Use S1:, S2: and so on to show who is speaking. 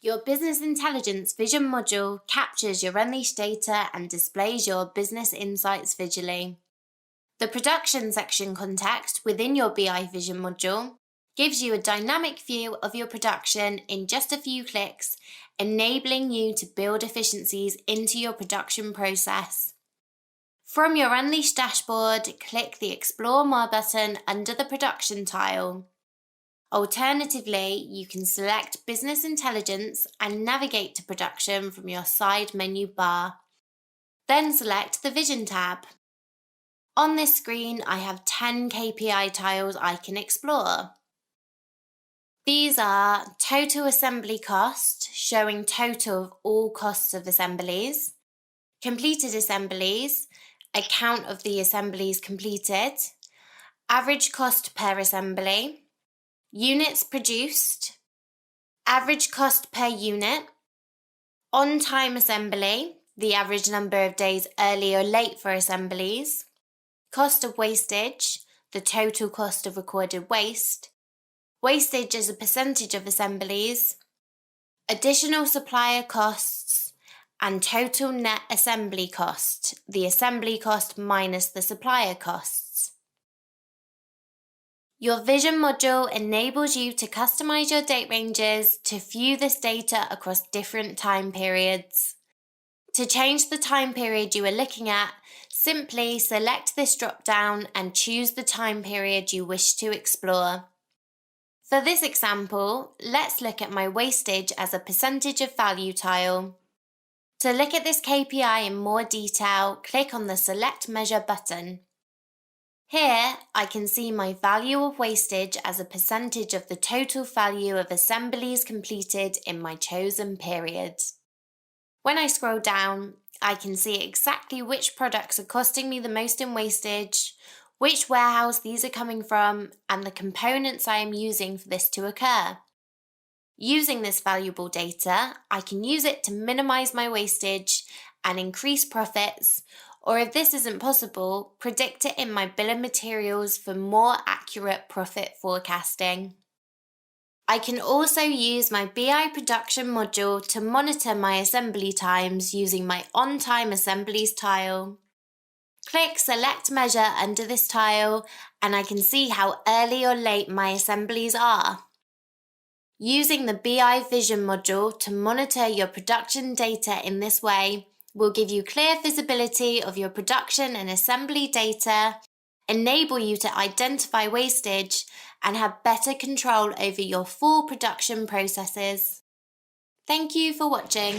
S1: Your Business Intelligence Vision module captures your Unleash data and displays your business insights visually. The production section context within your BI Vision module gives you a dynamic view of your production in just a few clicks, enabling you to build efficiencies into your production process. From your Unleash dashboard, click the Explore More button under the Production tile. Alternatively, you can select Business Intelligence and navigate to Production from your side menu bar. Then select the Vision tab. On this screen, I have 10 KPI tiles I can explore. These are Total Assembly Cost, showing total of all costs of assemblies, Completed Assemblies, a count of the assemblies completed, Average Cost per Assembly, Units produced, Average Cost per unit, On-time assembly, the average number of days early or late for assemblies, Cost of wastage, the total cost of recorded waste, wastage as a percentage of assemblies, additional supplier costs, and total net assembly cost, the assembly cost minus the supplier costs. Your Vision module enables you to customize your date ranges to view this data across different time periods. To change the time period you are looking at, simply select this drop-down and choose the time period you wish to explore. For this example, let's look at my wastage as a percentage of value tile. To look at this KPI in more detail, click on the Select Measure button. Here, I can see my value of wastage as a percentage of the total value of assemblies completed in my chosen period. When I scroll down, I can see exactly which products are costing me the most in wastage, which warehouse these are coming from, and the components I am using for this to occur. Using this valuable data, I can use it to minimize my wastage and increase profits, or if this isn't possible, predict it in my bill of materials for more accurate profit forecasting. I can also use my BI production module to monitor my assembly times using my On-time assemblies tile. Click Select Measure under this tile and I can see how early or late my assemblies are. Using the BI Vision module to monitor your production data in this way will give you clear visibility of your production and assembly data, enable you to identify wastage, and have better control over your full production processes. Thank you for watching.